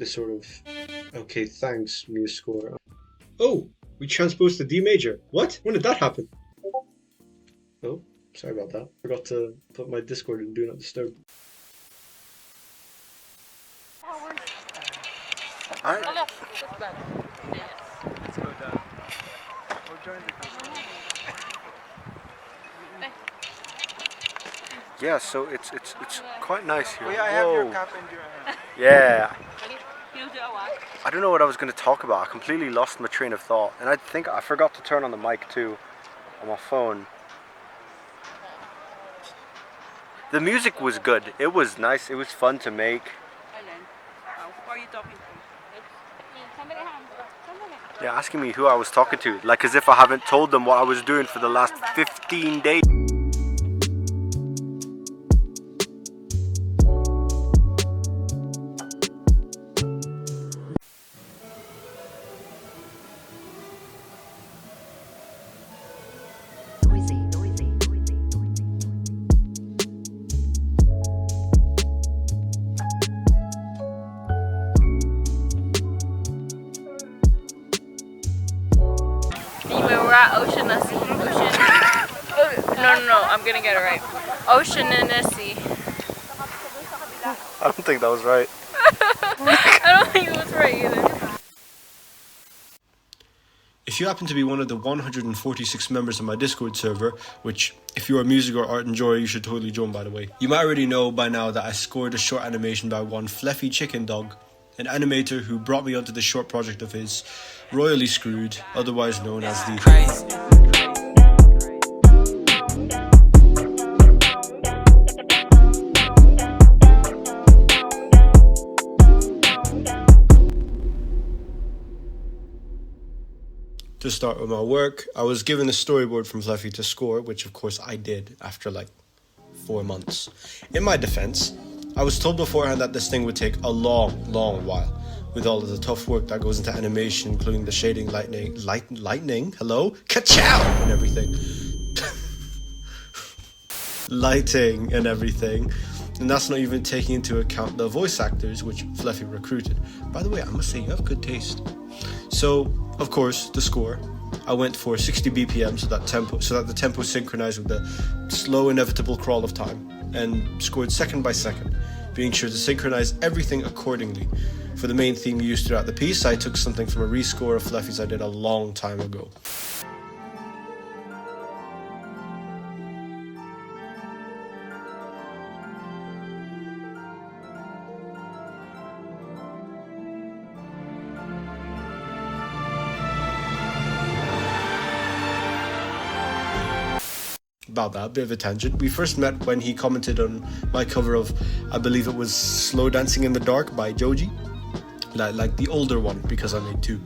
this sort of okay, thanks me score. Oh, we transposed to D major. What? When did that happen? Oh, sorry about that. Forgot to put my Discord in Do Not Disturb. Alright. Let's go down. We'll join the group. Yeah, so it's quite nice here. Oh yeah, I have your Whoa. cap and your hand. Yeah. I don't know what I was going to talk about. I completely lost my train of thought. And I think I forgot to turn on the mic too on my phone. The music was good. It was nice. It was fun to make. Who are you talking to? Yeah, asking me who I was talking to. Like as if I haven't told them what I was doing for the last 15 days. We're at Oceanessie. No, I'm gonna get it right. Oceanessie. I don't think that was right. I don't think it was right either. If you happen to be one of the 146 members of my Discord server, which if you're a music or art enjoyer, you should totally join by the way, you might already know by now that I scored a short animation by one Fluffy Chicken Dog, an animator who brought me onto the short project of his, Royally Screwed, otherwise known as the... To start with my work, I was given a storyboard from Fluffy to score, which of course I did after like 4 months. In my defense, I was told beforehand that this thing would take a long while, with all of the tough work that goes into animation, including the shading, lightning, hello, ka-chow, and everything. Lighting and everything. And that's not even taking into account the voice actors, which Fluffy recruited. By the way, I must say, you have good taste. So, of course, the score. I went for 60 BPM so that the tempo synchronized with the slow inevitable crawl of time, and scored second by second, being sure to synchronize everything accordingly. For the main theme used throughout the piece, I took something from a rescore of Fluffy's I did a long time ago. About that, bit of a tangent. We first met when he commented on my cover of, I believe it was Slow Dancing in the Dark by Joji. Like the older one, because I made two.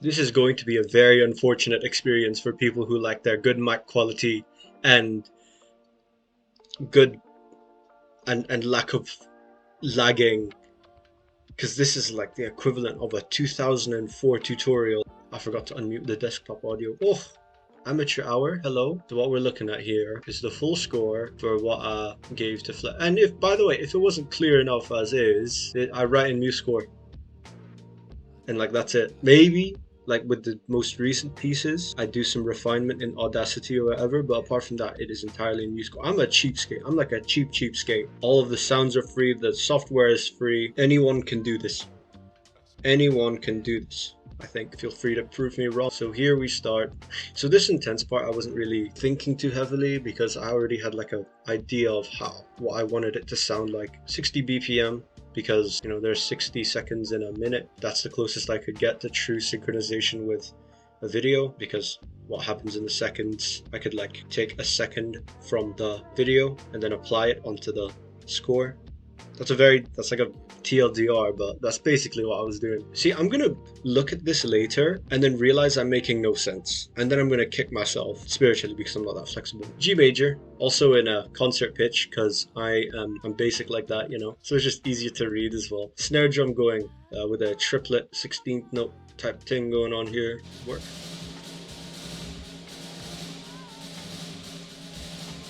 This is going to be a very unfortunate experience for people who like their good mic quality and good and lack of lagging, because this is like the equivalent of a 2004 tutorial. I forgot to unmute the desktop audio. Oh, amateur hour, hello. So what we're looking at here is the full score for what I gave to Flip. And if, by the way, if it wasn't clear enough as is, I write in MuseScore. And like that's it. Maybe like with the most recent pieces, I do some refinement in Audacity or whatever, but apart from that, it is entirely in MuseScore. I'm a cheapskate. I'm like a cheapskate. All of the sounds are free. The software is free. Anyone can do this. Anyone can do this. I think. Feel free to prove me wrong. So here we start. So this intense part, I wasn't really thinking too heavily because I already had like an idea of what I wanted it to sound like. 60 BPM. Because, you know, there's 60 seconds in a minute. That's the closest I could get to true synchronization with a video, because what happens in the seconds, I could like take a second from the video and then apply it onto the score. That's like a TLDR, but that's basically what I was doing. See, I'm gonna look at this later and then realize I'm making no sense. And then I'm gonna kick myself spiritually because I'm not that flexible. G major, also in a concert pitch because I'm basic like that, you know. So it's just easier to read as well. Snare drum going with a triplet 16th note type thing going on here. Work.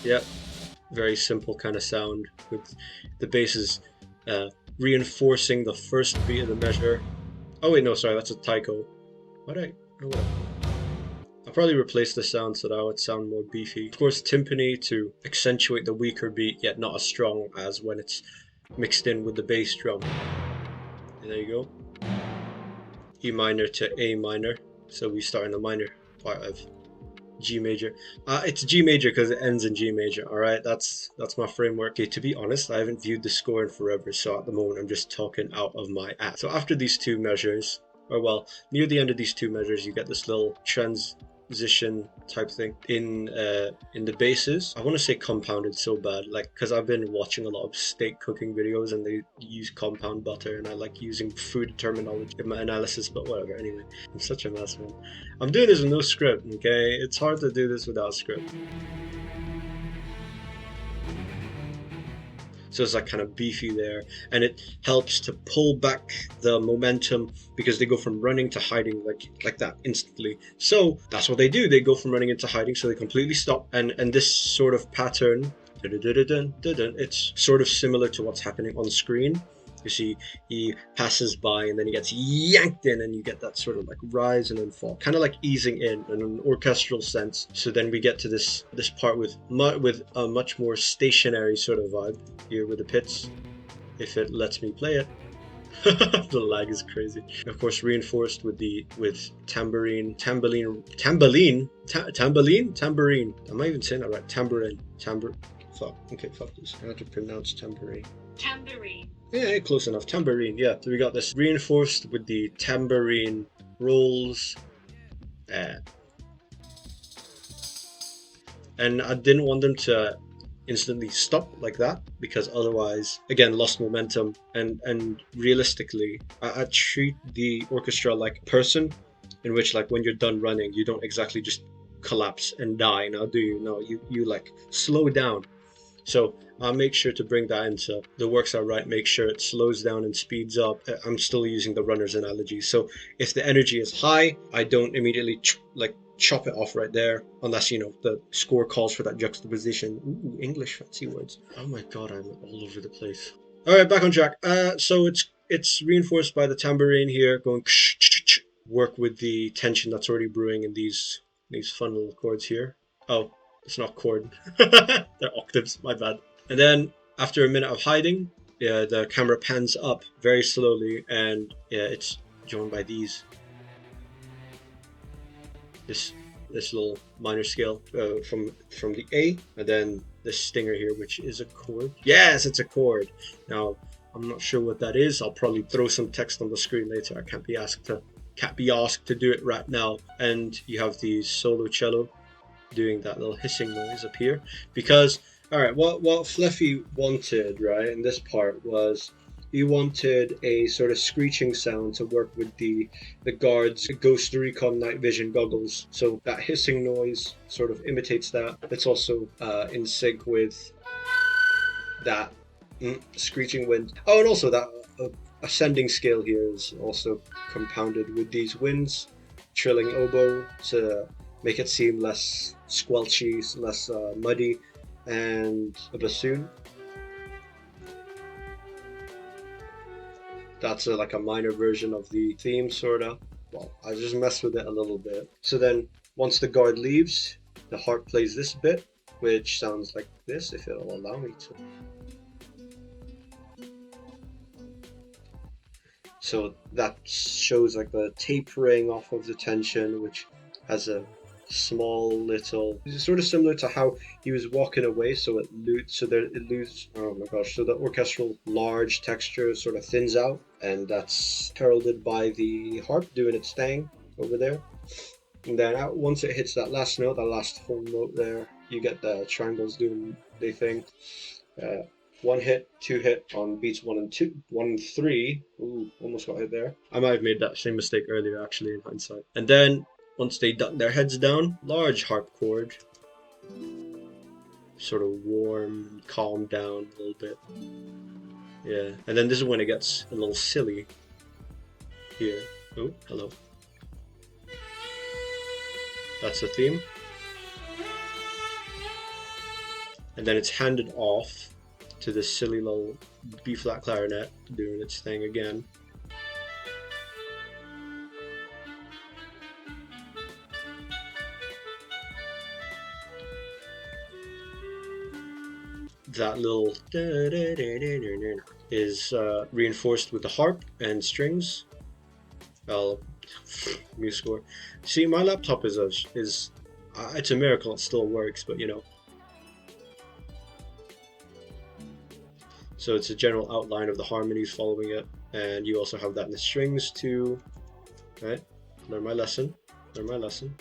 Yep. Very simple kind of sound with the basses reinforcing the first beat of the measure. Oh wait, no, sorry, that's a taiko. I'll probably replace the sound so that it would sound more beefy. Of course, timpani to accentuate the weaker beat, yet not as strong as when it's mixed in with the bass drum. And there you go. E minor to A minor. So we start in the minor part of G major. It's G major because it ends in G major. All right, that's my framework. Okay, to be honest, I haven't viewed the score in forever, so at the moment I'm just talking out of my ass. So after these two measures, or well, near the end of these two measures, you get this little transition type thing in the basses. I want to say compounded so bad, like because I've been watching a lot of steak cooking videos and they use compound butter, and I like using food terminology in my analysis, but whatever. Anyway, I'm such a mess, man. I'm doing this with no script, okay? It's hard to do this without script. So it's like kind of beefy there, and it helps to pull back the momentum because they go from running to hiding like that instantly. So that's what they do. They go from running into hiding, so they completely stop. And this sort of pattern, it's sort of similar to what's happening on screen. You see, he passes by and then he gets yanked in, and you get that sort of like rise and then fall, kind of like easing in an orchestral sense. So then we get to this part with a much more stationary sort of vibe here with the pits, if it lets me play it. The lag is crazy. Of course, reinforced with tambourine. Am I even saying that right? Tambourine. Fuck. Okay, fuck this. I have to pronounce tambourine. Tambourine. Yeah, close enough. Tambourine, yeah. So we got this reinforced with the tambourine rolls. And I didn't want them to instantly stop like that, because otherwise, again, lost momentum. And realistically, I treat the orchestra like a person, in which like when you're done running, you don't exactly just collapse and die, now do you? No, you like slow down. So I'll make sure to bring that into the works I write, make sure it slows down and speeds up. I'm still using the runner's analogy. So if the energy is high, I don't immediately chop it off right there, unless, you know, the score calls for that juxtaposition. Ooh, English fancy words. Oh my god, I'm all over the place. All right, back on track. So it's reinforced by the tambourine here, going work with the tension that's already brewing in these fun little chords here. Oh, it's not chord. They're octaves, my bad. And then after a minute of hiding, the camera pans up very slowly, and it's joined by this little minor scale from the A, and then this stinger here, which is a chord. Yes, it's a chord. Now I'm not sure what that is. I'll probably throw some text on the screen later. I can't be asked to do it right now. And you have the solo cello doing that little hissing noise up here, because all right, what Fluffy wanted right in this part was he wanted a sort of screeching sound to work with the guards' Ghost Recon night vision goggles. So that hissing noise sort of imitates that. It's also in sync with that screeching wind. Oh, and also that ascending scale here is also compounded with these winds, trilling oboe to make it seem less squelchy, less muddy, and a bassoon. That's like a minor version of the theme, sorta. Well, I just messed with it a little bit. So then, once the guard leaves, the harp plays this bit, which sounds like this, if it'll allow me to. So that shows like the tapering off of the tension, which has a small little, it's sort of similar to how he was walking away, so it loses, oh my gosh, so the orchestral large texture sort of thins out, and that's heralded by the harp doing its thing over there. And then once it hits that last note, that last full note there, you get the triangles doing their thing. One hit, two hit on beats 1 and 2, 1 and 3. Ooh, almost got hit there. I might have made that same mistake earlier, actually, in hindsight. And then once they duck their heads down, large harp chord, sort of warm, calm down a little bit. Yeah, and then this is when it gets a little silly. Here. Oh, hello. That's the theme. And then it's handed off to this silly little B-flat clarinet doing its thing again. That little is reinforced with the harp and strings. Well, music score. See, my laptop is it's a miracle it still works, but you know. So it's a general outline of the harmonies following it, and you also have that in the strings too. Right? Learn my lesson. Learn my lesson.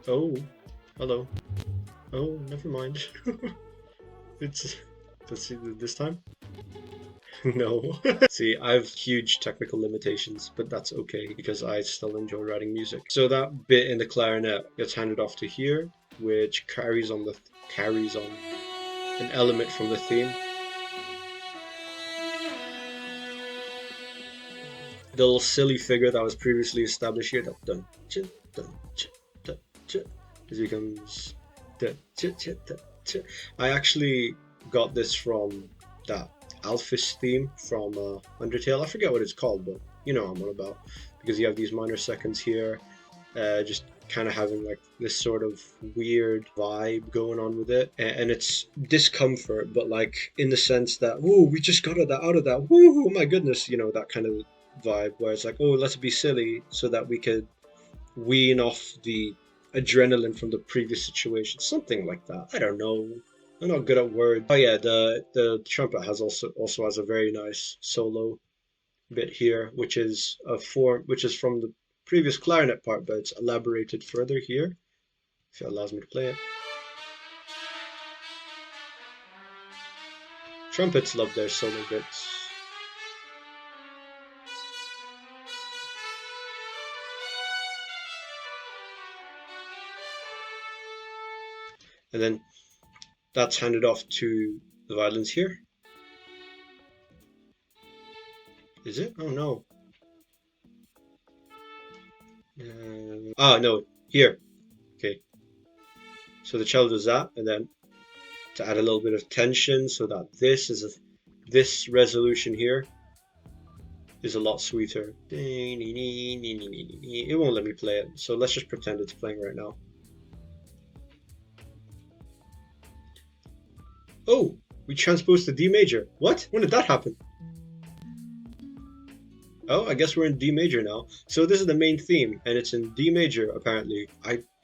Oh, hello. Oh, never mind. Let's see this time. No. See, I have huge technical limitations, but that's okay because I still enjoy writing music. So that bit in the clarinet gets handed off to here, which carries on an element from the theme. The little silly figure that was previously established here, that dun ch dun ch dun ch, it becomes dun ch ch dun ch. I actually got this from that Alphys theme from Undertale. I forget what it's called, but you know what I'm on about, because you have these minor seconds here, just kind of having like this sort of weird vibe going on with it, and it's discomfort, but like in the sense that, ooh, we just got out of that, woo, oh my goodness, you know, that kind of vibe where it's like, oh, let's be silly so that we could wean off the adrenaline from the previous situation, something like that. I don't know, I'm not good at words. Oh yeah, the trumpet also has a very nice solo bit here, which is from the previous clarinet part, but it's elaborated further here, if it allows me to play it. Trumpets love their solo bits. And then that's handed off to the violins here. Is it? Oh no. No, here. Okay. So the cello does that, and then to add a little bit of tension so that this resolution here is a lot sweeter. It won't let me play it, so let's just pretend it's playing right now. Oh, we transposed to D major. What? When did that happen? Oh, I guess we're in D major now. So this is the main theme, and it's in D major, apparently.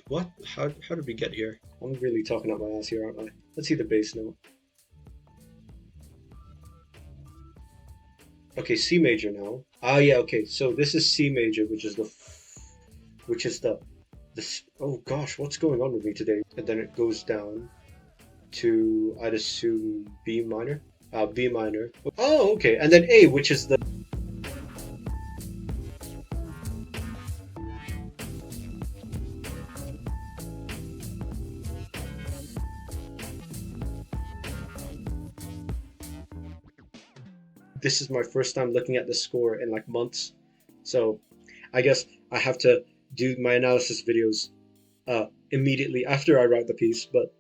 What? How did we get here? I'm really talking out my ass here, aren't I? Let's see the bass note. Okay, C major now. Ah, yeah, okay. So this is C major, which is this. Oh gosh, what's going on with me today? And then it goes down to, I'd assume, B minor. B minor. Oh, okay. And then A, which is the... This is my first time looking at the score in like months. So I guess I have to do my analysis videos immediately after I write the piece, but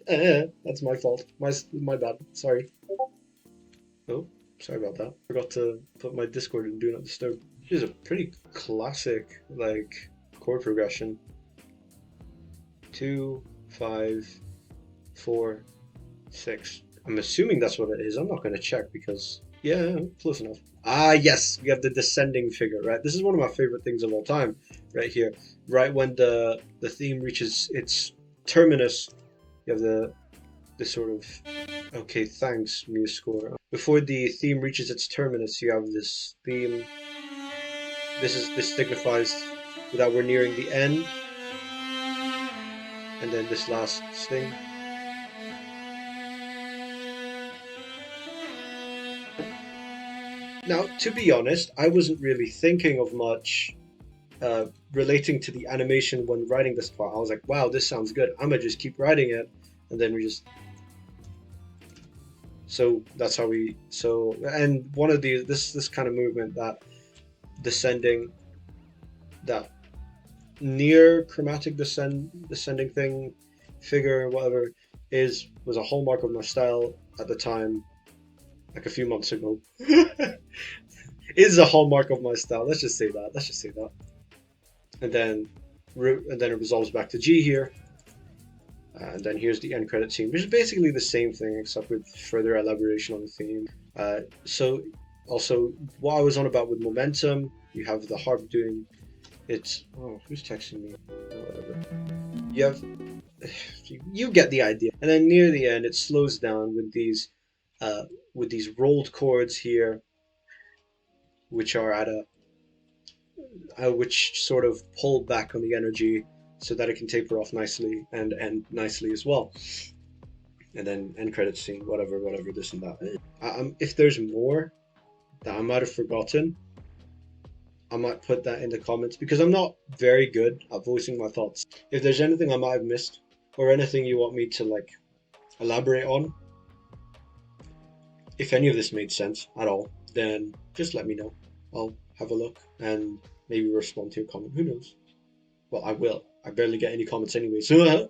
that's my fault. My bad. Sorry. Oh, sorry about that. Forgot to put my Discord in Do Not Disturb. This is a pretty classic like chord progression. 2, 5, 4, 6. I'm assuming that's what it is. I'm not going to check because, yeah, close enough. Ah, yes, we have the descending figure, right? This is one of my favorite things of all time, right here. Right when the theme reaches its terminus, you have the sort of, okay, thanks, muse score. Before the theme reaches its terminus, you have this theme. This signifies that we're nearing the end. And then this last sting. Now, to be honest, I wasn't really thinking of much relating to the animation when writing this part. I was like, wow, this sounds good. I'm gonna just keep writing it. And then we just... So that's how we... So, and one of these, this kind of movement, that descending, that near chromatic descending thing, figure, whatever, was a hallmark of my style at the time, like a few months ago. Is a hallmark of my style. Let's just say that. And then it resolves back to G here. And then here's the end credit scene, which is basically the same thing except with further elaboration on the theme. So also what I was on about with momentum, you have the harp doing its... Oh, who's texting me? Whatever. You get the idea. And then near the end, it slows down with these rolled chords here, which are at which sort of pull back on the energy so that it can taper off nicely and end nicely as well. And then end credits scene, whatever, this and that. If there's more that I might have forgotten, I might put that in the comments, because I'm not very good at voicing my thoughts. If there's anything I might have missed, or anything you want me to like elaborate on, if any of this made sense at all, then just let me know. I'll have a look and maybe respond to your comment. Who knows? Well, I will. I barely get any comments anyway, so